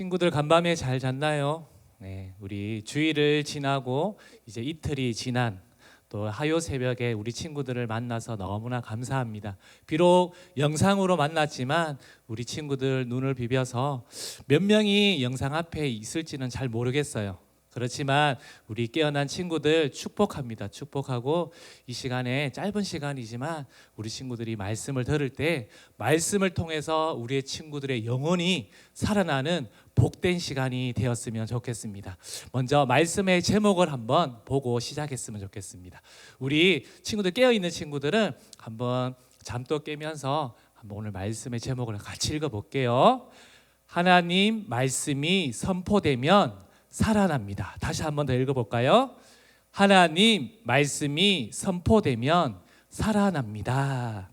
친구들 간밤에 잘 잤나요? 네, 우리 주일을 지나고 이제 이틀이 지난 또 화요 새벽에 우리 친구들을 만나서 너무나 감사합니다. 비록 영상으로 만났지만 우리 친구들 눈을 비벼서 몇 명이 영상 앞에 있을지는 잘 모르겠어요. 그렇지만 우리 깨어난 친구들 축복합니다. 축복하고 이 시간에 짧은 시간이지만 우리 친구들이 말씀을 들을 때 말씀을 통해서 우리의 친구들의 영혼이 살아나는 복된 시간이 되었으면 좋겠습니다. 먼저 말씀의 제목을 한번 보고 시작했으면 좋겠습니다. 우리 친구들 깨어있는 친구들은 한번 잠도 깨면서 한번 오늘 말씀의 제목을 같이 읽어볼게요. 하나님 말씀이 선포되면 살아납니다. 다시 한번 더 읽어볼까요? 하나님 말씀이 선포되면 살아납니다.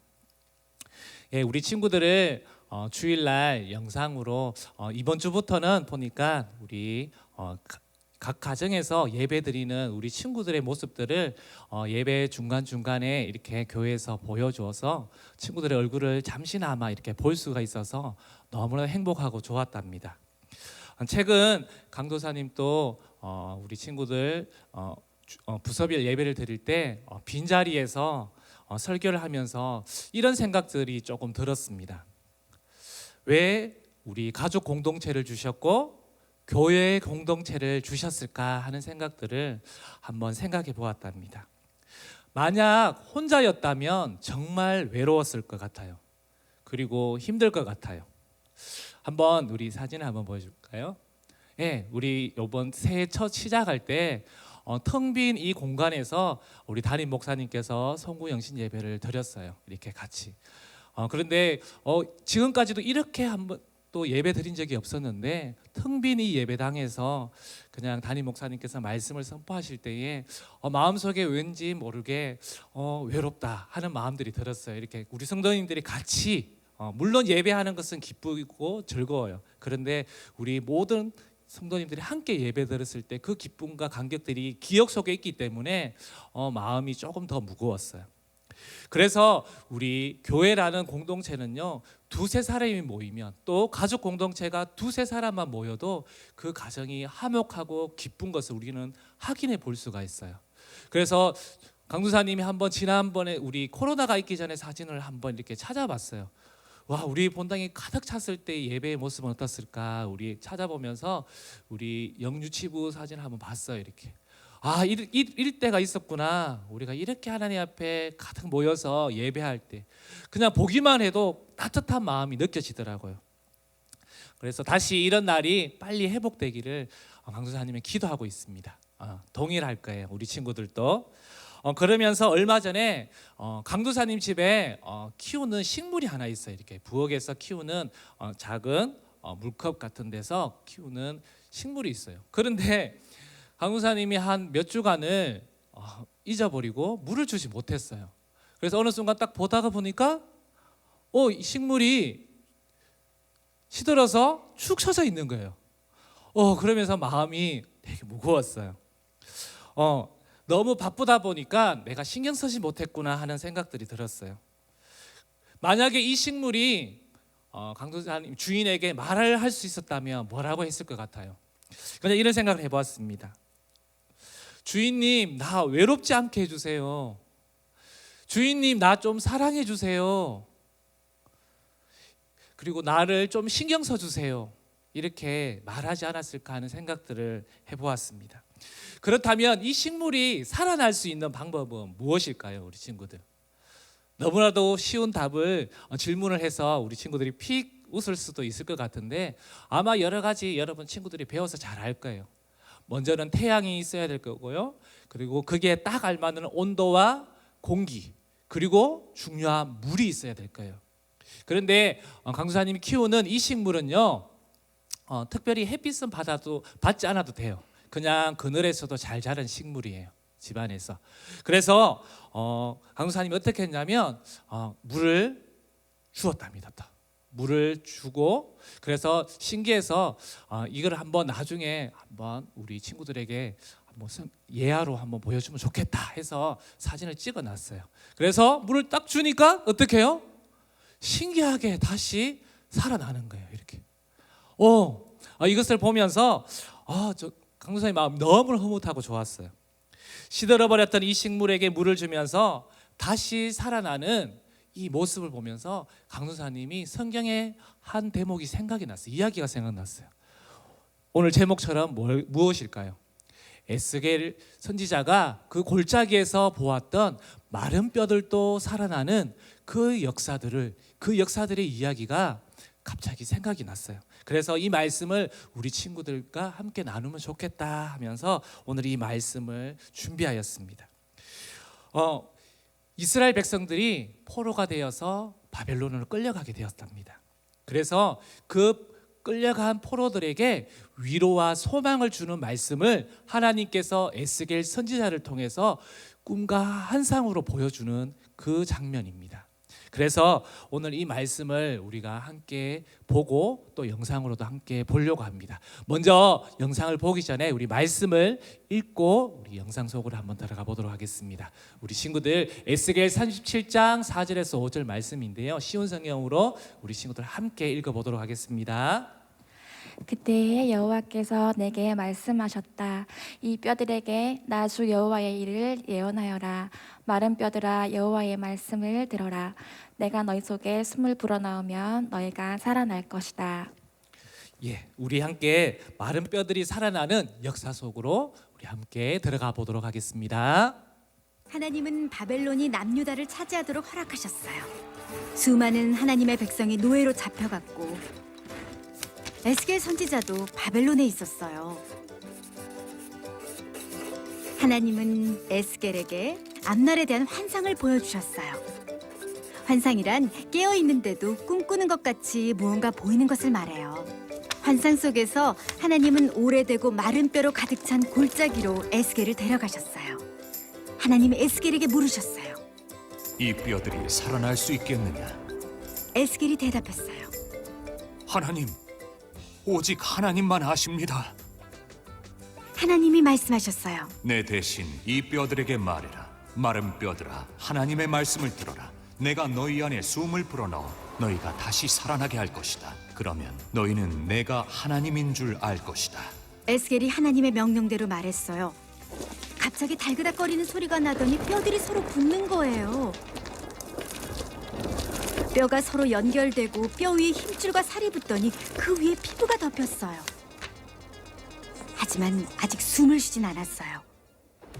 예, 우리 친구들을 주일날 영상으로 이번 주부터는 보니까 우리 각 가정에서 예배 드리는 우리 친구들의 모습들을 예배 중간중간에 이렇게 교회에서 보여주어서 친구들의 얼굴을 잠시나마 이렇게 볼 수가 있어서 너무나 행복하고 좋았답니다. 최근 강도사님 또 우리 친구들 부서별 예배를 드릴 때 빈자리에서 설교를 하면서 이런 생각들이 조금 들었습니다. 왜 우리 가족 공동체를 주셨고 교회 공동체를 주셨을까 하는 생각들을 한번 생각해 보았답니다. 만약 혼자였다면 정말 외로웠을 것 같아요. 그리고 힘들 것 같아요. 한번 우리 사진을 한번 보여줄까요? 예, 우리 이번 새해 첫 시작할 때 텅 빈 이 공간에서 우리 담임 목사님께서 성구 영신 예배를 드렸어요. 이렇게 같이. 그런데 지금까지도 이렇게 한번 또 예배 드린 적이 없었는데 텅 빈 이 예배당에서 그냥 담임 목사님께서 말씀을 선포하실 때에 마음속에 왠지 모르게 외롭다 하는 마음들이 들었어요. 이렇게 우리 성도님들이 같이 물론 예배하는 것은 기쁘고 즐거워요. 그런데 우리 모든 성도님들이 함께 예배 드렸을 때 그 기쁨과 감격들이 기억 속에 있기 때문에 마음이 조금 더 무거웠어요. 그래서 우리 교회라는 공동체는요, 두세 사람이 모이면 또 가족 공동체가 두세 사람만 모여도 그 가정이 화목하고 기쁜 것을 우리는 확인해 볼 수가 있어요. 그래서 강두사님이 한번 지난번에 우리 코로나가 있기 전에 사진을 한번 이렇게 찾아봤어요. 와, 우리 본당이 가득 찼을 때 예배의 모습은 어떻을까? 우리 찾아보면서 우리 영유치부 사진을 한번 봤어요. 이렇게 이럴 때가 있었구나. 우리가 이렇게 하나님 앞에 가득 모여서 예배할 때 그냥 보기만 해도 따뜻한 마음이 느껴지더라고요. 그래서 다시 이런 날이 빨리 회복되기를 강수사님이 기도하고 있습니다. 동일할 거예요. 우리 친구들도. 그러면서 얼마 전에 강도사님 집에 키우는 식물이 하나 있어요. 이렇게 부엌에서 키우는 작은 물컵 같은 데서 키우는 식물이 있어요. 그런데 강도사님이 한 몇 주간을 잊어버리고 물을 주지 못했어요. 그래서 어느 순간 딱 보다가 보니까 이 식물이 시들어서 축 처져 있는 거예요. 그러면서 마음이 되게 무거웠어요. 너무 바쁘다 보니까 내가 신경 쓰지 못했구나 하는 생각들이 들었어요. 만약에 이 식물이 강도사님 주인에게 말을 할 수 있었다면 뭐라고 했을 것 같아요? 그냥 이런 생각을 해보았습니다. 주인님, 나 외롭지 않게 해주세요. 주인님, 나 좀 사랑해 주세요. 그리고 나를 좀 신경 써주세요. 이렇게 말하지 않았을까 하는 생각들을 해보았습니다. 그렇다면 이 식물이 살아날 수 있는 방법은 무엇일까요? 우리 친구들, 너무나도 쉬운 답을 질문을 해서 우리 친구들이 픽 웃을 수도 있을 것 같은데 아마 여러 가지 여러분 친구들이 배워서 잘 알 거예요. 먼저는 태양이 있어야 될 거고요. 그리고 그게 딱 알맞는 온도와 공기, 그리고 중요한 물이 있어야 될 거예요. 그런데 강수사님이 키우는 이 식물은요, 특별히 햇빛은 받지 않아도 돼요. 그냥 그늘에서도 잘 자란 식물이에요. 집안에서. 그래서 강수사님이 어떻게 했냐면 물을 주었답니다. 물을 주고, 그래서 신기해서 이걸 한번 나중에 한번 우리 친구들에게 한번 예화로 한번 보여주면 좋겠다 해서 사진을 찍어놨어요. 그래서 물을 딱 주니까 어떻게 해요? 신기하게 다시 살아나는 거예요. 이렇게. 이것을 보면서 저 강도사님 마음 너무 흐뭇하고 좋았어요. 시들어버렸던 이 식물에게 물을 주면서 다시 살아나는 이 모습을 보면서 강도사님이 성경의 한 대목이 생각이 났어요. 이야기가 생각났어요. 오늘 제목처럼 무엇일까요? 에스겔 선지자가 그 골짜기에서 보았던 마른 뼈들도 살아나는 그 역사들의 이야기가 갑자기 생각이 났어요. 그래서 이 말씀을 우리 친구들과 함께 나누면 좋겠다 하면서 오늘 이 말씀을 준비하였습니다. 이스라엘 백성들이 포로가 되어서 바벨론으로 끌려가게 되었답니다. 그래서 그 끌려간 포로들에게 위로와 소망을 주는 말씀을 하나님께서 에스겔 선지자를 통해서 꿈과 환상으로 보여주는 그 장면입니다. 그래서 오늘 이 말씀을 우리가 함께 보고 또 영상으로도 함께 보려고 합니다. 먼저 영상을 보기 전에 우리 말씀을 읽고 우리 영상 속으로 한번 들어가 보도록 하겠습니다. 우리 친구들 에스겔 37장 4절에서 5절 말씀인데요. 쉬운 성경으로 우리 친구들 함께 읽어보도록 하겠습니다. 그때에 여호와께서 내게 말씀하셨다. 이 뼈들에게 나 주 여호와의 일을 예언하여라. 마른 뼈들아 여호와의 말씀을 들어라. 내가 너희 속에 숨을 불어넣으면 너희가 살아날 것이다. 우리 함께 마른 뼈들이 살아나는 역사 속으로 우리 함께 들어가 보도록 하겠습니다. 하나님은 바벨론이 남유다를 차지하도록 허락하셨어요. 수많은 하나님의 백성이 노예로 잡혀갔고 에스겔 선지자도 바벨론에 있었어요. 하나님은 에스겔에게 앞날에 대한 환상을 보여주셨어요. 환상이란 깨어있는데도 꿈꾸는 것 같이 무언가 보이는 것을 말해요. 환상 속에서 하나님은 오래되고 마른 뼈로 가득 찬 골짜기로 에스겔을 데려가셨어요. 하나님이 에스겔에게 물으셨어요. 이 뼈들이 살아날 수 있겠느냐? 에스겔이 대답했어요. 하나님, 오직 하나님만 아십니다. 하나님이 말씀하셨어요. 내 대신 이 뼈들에게 말해라. 마른 뼈들아, 하나님의 말씀을 들어라. 내가 너희 안에 숨을 불어넣어 너희가 다시 살아나게 할 것이다. 그러면 너희는 내가 하나님인 줄 알 것이다. 에스겔이 하나님의 명령대로 말했어요. 갑자기 달그닥거리는 소리가 나더니 뼈들이 서로 붙는 거예요. 뼈가 서로 연결되고 뼈 위에 힘줄과 살이 붙더니 그 위에 피부가 덮였어요. 하지만 아직 숨을 쉬진 않았어요.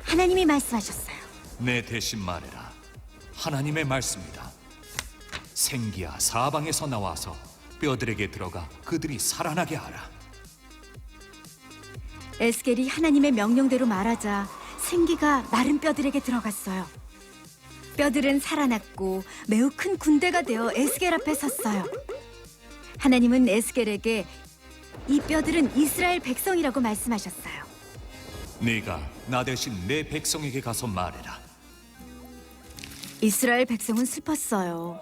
하나님이 말씀하셨어요. 내 대신 말해라. 하나님의 말씀이다. 생기야 사방에서 나와서 뼈들에게 들어가 그들이 살아나게 하라. 에스겔이 하나님의 명령대로 말하자 생기가 마른 뼈들에게 들어갔어요. 뼈들은 살아났고 매우 큰 군대가 되어 에스겔 앞에 섰어요. 하나님은 에스겔에게 이 뼈들은 이스라엘 백성이라고 말씀하셨어요. 네가 나 대신 내 백성에게 가서 말해라. 이스라엘 백성은 슬펐어요.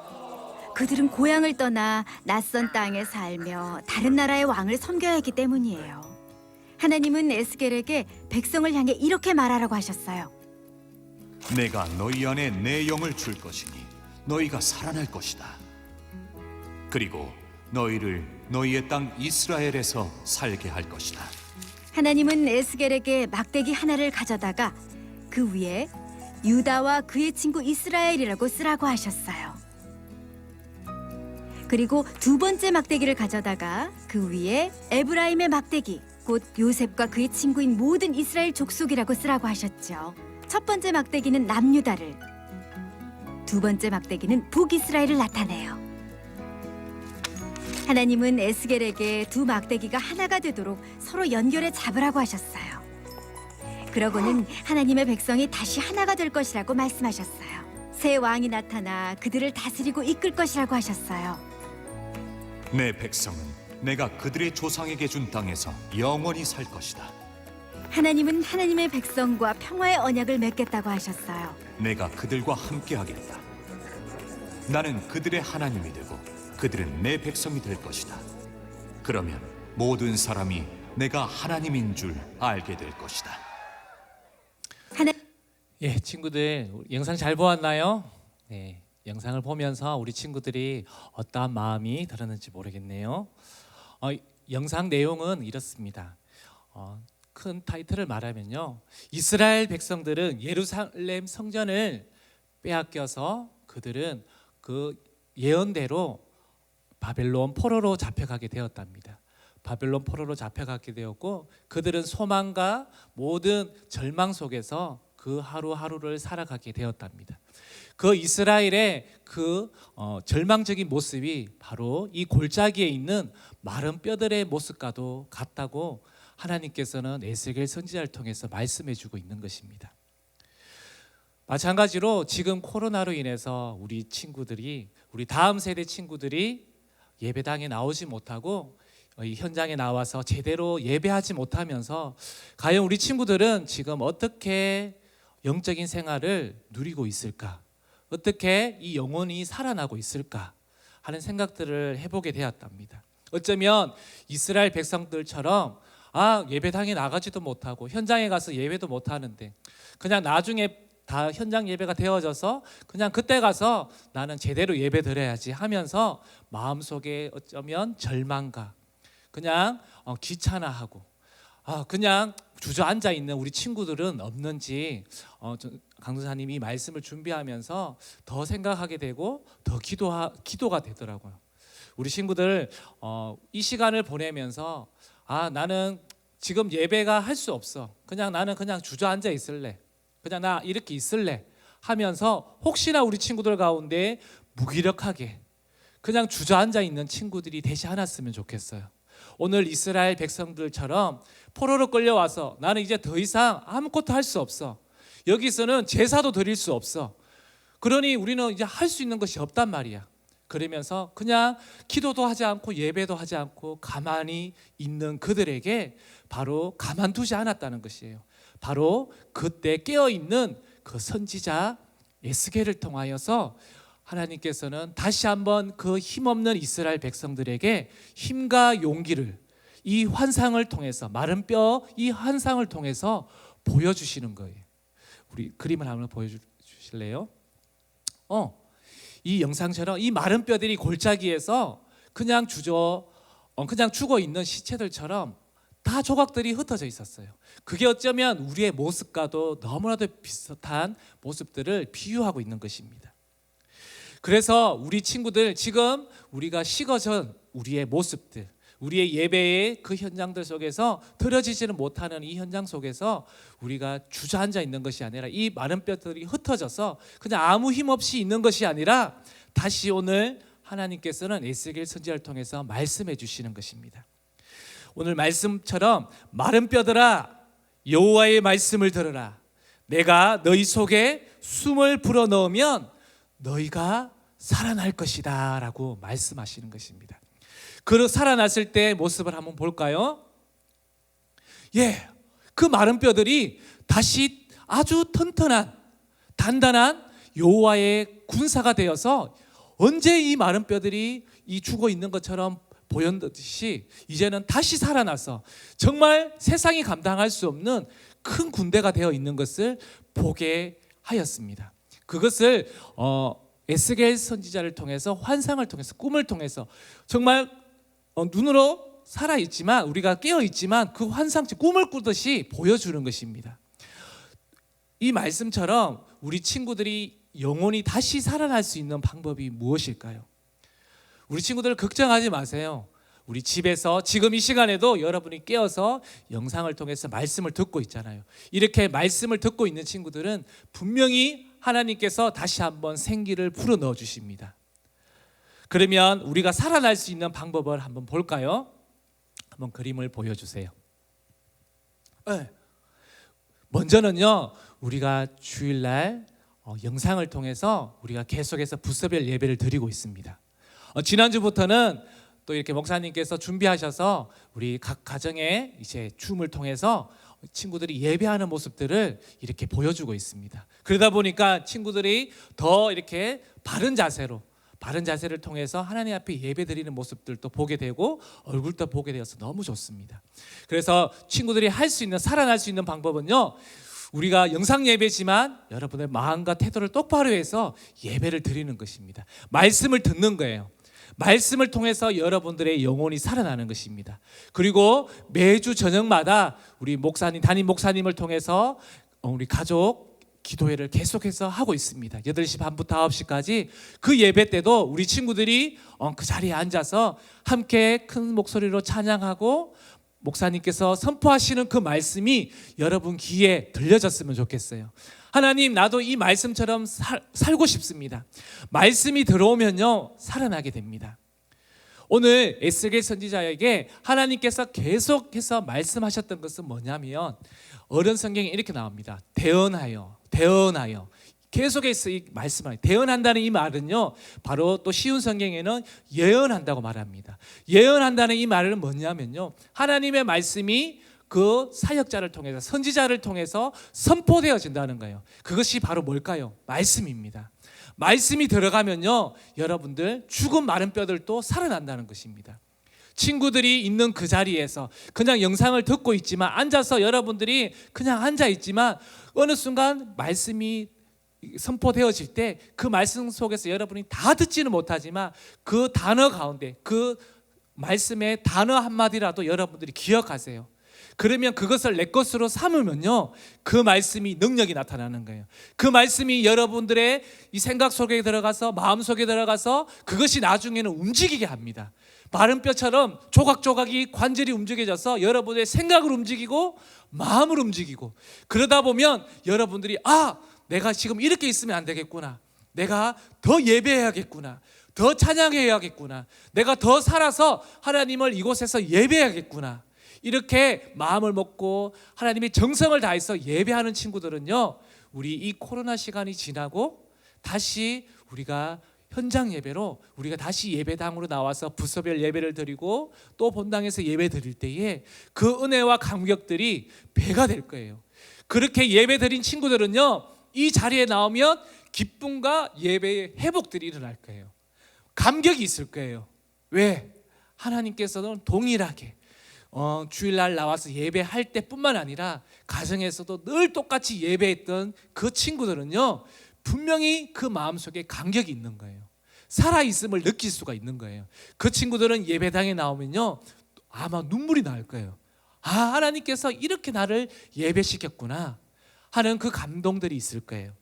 그들은 고향을 떠나 낯선 땅에 살며 다른 나라의 왕을 섬겨야 했기 때문이에요. 하나님은 에스겔에게 백성을 향해 이렇게 말하라고 하셨어요. 내가 너희 안에 내 영을 줄 것이니 너희가 살아날 것이다. 그리고 너희를 너희의 땅 이스라엘에서 살게 할 것이다. 하나님은 에스겔에게 막대기 하나를 가져다가 그 위에 유다와 그의 친구 이스라엘이라고 쓰라고 하셨어요. 그리고 두 번째 막대기를 가져다가 그 위에 에브라임의 막대기, 곧 요셉과 그의 친구인 모든 이스라엘 족속이라고 쓰라고 하셨죠. 첫 번째 막대기는 남유다를, 두 번째 막대기는 북이스라엘을 나타내요. 하나님은 에스겔에게 두 막대기가 하나가 되도록 서로 연결해 잡으라고 하셨어요. 그러고는 하나님의 백성이 다시 하나가 될 것이라고 말씀하셨어요. 새 왕이 나타나 그들을 다스리고 이끌 것이라고 하셨어요. 내 백성은 내가 그들의 조상에게 준 땅에서 영원히 살 것이다. 하나님은 하나님의 백성과 평화의 언약을 맺겠다고 하셨어요. 내가 그들과 함께 하겠다. 나는 그들의 하나님이 되고 그들은 내 백성이 될 것이다. 그러면 모든 사람이 내가 하나님인 줄 알게 될 것이다. 친구들 영상 잘 보았나요? 네, 영상을 보면서 우리 친구들이 어떠한 마음이 들었는지 모르겠네요. 영상 내용은 이렇습니다. 큰 타이틀을 말하면요, 이스라엘 백성들은 예루살렘 성전을 빼앗겨서 그들은 그 예언대로 바벨론 포로로 잡혀가게 되었답니다. 바벨론 포로로 잡혀가게 되었고, 그들은 소망과 모든 절망 속에서 그 하루하루를 살아가게 되었답니다. 그 이스라엘의 그 절망적인 모습이 바로 이 골짜기에 있는 마른 뼈들의 모습과도 같다고 하나님께서는 에스겔 선지자를 통해서 말씀해주고 있는 것입니다. 마찬가지로 지금 코로나로 인해서 우리 친구들이, 우리 다음 세대 친구들이 예배당에 나오지 못하고 이 현장에 나와서 제대로 예배하지 못하면서 과연 우리 친구들은 지금 어떻게 영적인 생활을 누리고 있을까? 어떻게 이 영혼이 살아나고 있을까? 하는 생각들을 해보게 되었답니다. 어쩌면 이스라엘 백성들처럼 예배당에 나가지도 못하고 현장에 가서 예배도 못하는데 그냥 나중에 다 현장 예배가 되어져서 그냥 그때 가서 나는 제대로 예배 드려야지 하면서 마음속에 어쩌면 절망과 그냥 귀찮아하고 그냥 주저앉아 있는 우리 친구들은 없는지 강도사님이 말씀을 준비하면서 더 생각하게 되고 더 기도가 되더라고요. 우리 친구들 이 시간을 보내면서 나는 지금 예배가 할 수 없어. 나는 그냥 주저앉아 있을래. 그냥 나 이렇게 있을래 하면서 혹시나 우리 친구들 가운데 무기력하게 그냥 주저앉아 있는 친구들이 되지 않았으면 좋겠어요. 오늘 이스라엘 백성들처럼 포로로 끌려와서 나는 이제 더 이상 아무것도 할 수 없어. 여기서는 제사도 드릴 수 없어. 그러니 우리는 이제 할 수 있는 것이 없단 말이야. 그러면서 그냥 기도도 하지 않고 예배도 하지 않고 가만히 있는 그들에게 바로 가만두지 않았다는 것이에요. 바로 그때 깨어있는 그 선지자 에스겔을 통하여서 하나님께서는 다시 한번 그 힘없는 이스라엘 백성들에게 힘과 용기를 이 환상을 통해서, 마른 뼈 이 환상을 통해서 보여주시는 거예요. 우리 그림을 한번 보여주실래요? 이 영상처럼 이 마른 뼈들이 골짜기에서 그냥 죽어 있는 시체들처럼 다 조각들이 흩어져 있었어요. 그게 어쩌면 우리의 모습과도 너무나도 비슷한 모습들을 비유하고 있는 것입니다. 그래서 우리 친구들, 지금 우리가 식어진 우리의 모습들, 우리의 예배의 그 현장들 속에서 드려지지는 못하는 이 현장 속에서 우리가 주저앉아 있는 것이 아니라 이 마른 뼈들이 흩어져서 그냥 아무 힘 없이 있는 것이 아니라 다시 오늘 하나님께서는 에스겔 선지자를 통해서 말씀해 주시는 것입니다. 오늘 말씀처럼 마른 뼈들아 여호와의 말씀을 들으라. 내가 너희 속에 숨을 불어넣으면 너희가 살아날 것이다 라고 말씀하시는 것입니다. 그 살아났을 때 모습을 한번 볼까요? 그 마른 뼈들이 다시 아주 튼튼한 단단한 여호와의 군사가 되어서 언제 이 마른 뼈들이 이 죽어 있는 것처럼 보였듯이 이제는 다시 살아나서 정말 세상이 감당할 수 없는 큰 군대가 되어 있는 것을 보게 하였습니다. 그것을 에스겔 선지자를 통해서, 환상을 통해서, 꿈을 통해서 정말 눈으로 살아있지만, 우리가 깨어있지만 그 환상처럼 꿈을 꾸듯이 보여주는 것입니다. 이 말씀처럼 우리 친구들이 영혼이 다시 살아날 수 있는 방법이 무엇일까요? 우리 친구들 걱정하지 마세요. 우리 집에서 지금 이 시간에도 여러분이 깨어서 영상을 통해서 말씀을 듣고 있잖아요. 이렇게 말씀을 듣고 있는 친구들은 분명히 하나님께서 다시 한번 생기를 불어넣어 주십니다. 그러면 우리가 살아날 수 있는 방법을 한번 볼까요? 한번 그림을 보여주세요. 먼저는요, 우리가 주일날 영상을 통해서 우리가 계속해서 부서별 예배를 드리고 있습니다. 지난주부터는 또 이렇게 목사님께서 준비하셔서 우리 각 가정에 이제 줌을 통해서 친구들이 예배하는 모습들을 이렇게 보여주고 있습니다. 그러다 보니까 친구들이 더 이렇게 바른 자세를 통해서 하나님 앞에 예배드리는 모습들도 보게 되고 얼굴도 보게 되어서 너무 좋습니다. 그래서 친구들이 살아날 수 있는 방법은요, 우리가 영상 예배지만 여러분의 마음과 태도를 똑바로 해서 예배를 드리는 것입니다. 말씀을 듣는 거예요. 말씀을 통해서 여러분들의 영혼이 살아나는 것입니다. 그리고 매주 저녁마다 우리 목사님, 담임 목사님을 통해서 우리 가족 기도회를 계속해서 하고 있습니다. 8시 반부터 9시까지 그 예배 때도 우리 친구들이 그 자리에 앉아서 함께 큰 목소리로 찬양하고 목사님께서 선포하시는 그 말씀이 여러분 귀에 들려졌으면 좋겠어요. 하나님, 나도 이 말씀처럼 살고 싶습니다. 말씀이 들어오면요 살아나게 됩니다. 오늘 에스겔 선지자에게 하나님께서 계속해서 말씀하셨던 것은 뭐냐면 어른 성경에 이렇게 나옵니다. 대언하여 계속해서 이 말씀을 대언한다는 이 말은요 바로 또 쉬운 성경에는 예언한다고 말합니다. 예언한다는 이 말은 뭐냐면요 하나님의 말씀이 그 사역자를 통해서 선지자를 통해서 선포되어진다는 거예요. 그것이 바로 뭘까요? 말씀입니다. 말씀이 들어가면요 여러분들 죽은 마른 뼈들도 살아난다는 것입니다. 친구들이 있는 그 자리에서 그냥 영상을 듣고 있지만 앉아서 여러분들이 그냥 앉아 있지만 어느 순간 말씀이 선포되어질 때 그 말씀 속에서 여러분이 다 듣지는 못하지만 그 단어 가운데 그 말씀의 단어 한마디라도 여러분들이 기억하세요. 그러면 그것을 내 것으로 삼으면요 그 말씀이 능력이 나타나는 거예요. 그 말씀이 여러분들의 이 생각 속에 들어가서 마음 속에 들어가서 그것이 나중에는 움직이게 합니다. 마른 뼈처럼 조각조각이 관절이 움직여져서 여러분의 생각을 움직이고 마음을 움직이고 그러다 보면 여러분들이 내가 지금 이렇게 있으면 안 되겠구나, 내가 더 예배해야겠구나, 더 찬양해야겠구나, 내가 더 살아서 하나님을 이곳에서 예배해야겠구나, 이렇게 마음을 먹고 하나님의 정성을 다해서 예배하는 친구들은요 우리 이 코로나 시간이 지나고 다시 우리가 현장 예배로 우리가 다시 예배당으로 나와서 부서별 예배를 드리고 또 본당에서 예배 드릴 때에 그 은혜와 감격들이 배가 될 거예요. 그렇게 예배 드린 친구들은요 이 자리에 나오면 기쁨과 예배의 회복들이 일어날 거예요. 감격이 있을 거예요. 왜? 하나님께서는 동일하게 주일날 나와서 예배할 때뿐만 아니라 가정에서도 늘 똑같이 예배했던 그 친구들은요 분명히 그 마음속에 감격이 있는 거예요. 살아있음을 느낄 수가 있는 거예요. 그 친구들은 예배당에 나오면요 아마 눈물이 날 거예요. 하나님께서 이렇게 나를 예배시켰구나 하는 그 감동들이 있을 거예요.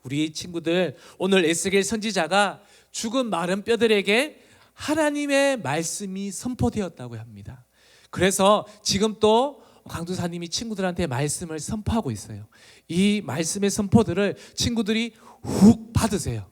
우리 친구들, 오늘 에스겔 선지자가 죽은 마른 뼈들에게 하나님의 말씀이 선포되었다고 합니다. 그래서 지금 또 강도사님이 친구들한테 말씀을 선포하고 있어요. 이 말씀의 선포들을 친구들이 훅 받으세요.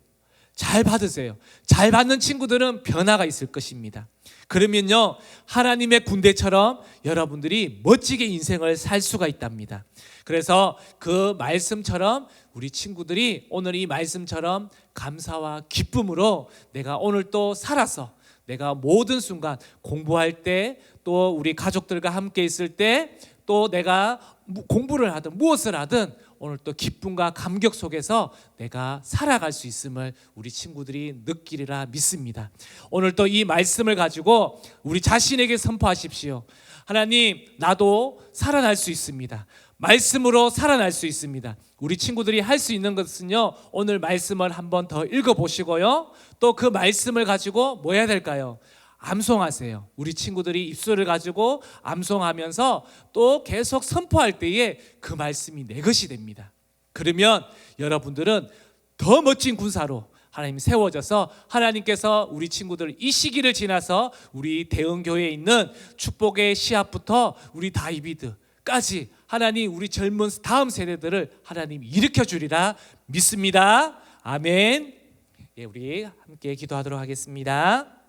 잘 받으세요. 잘 받는 친구들은 변화가 있을 것입니다. 그러면요 하나님의 군대처럼 여러분들이 멋지게 인생을 살 수가 있답니다. 그래서 그 말씀처럼 우리 친구들이 오늘 이 말씀처럼 감사와 기쁨으로 내가 오늘 또 살아서 내가 모든 순간 공부할 때 또 우리 가족들과 함께 있을 때 또 내가 공부를 하든 무엇을 하든 오늘 또 기쁨과 감격 속에서 내가 살아갈 수 있음을 우리 친구들이 느끼리라 믿습니다. 오늘 또 이 말씀을 가지고 우리 자신에게 선포하십시오. 하나님, 나도 살아날 수 있습니다. 말씀으로 살아날 수 있습니다. 우리 친구들이 할 수 있는 것은요 오늘 말씀을 한번 더 읽어보시고요 또 그 말씀을 가지고 뭐 해야 될까요? 암송하세요. 우리 친구들이 입술을 가지고 암송하면서 또 계속 선포할 때에 그 말씀이 내 것이 됩니다. 그러면 여러분들은 더 멋진 군사로 하나님 세워져서 하나님께서 우리 친구들 이 시기를 지나서 우리 대흥교회에 있는 축복의 시합부터 우리 다이비드까지 하나님 우리 젊은 다음 세대들을 하나님 일으켜 주리라 믿습니다. 아멘. 우리 함께 기도하도록 하겠습니다.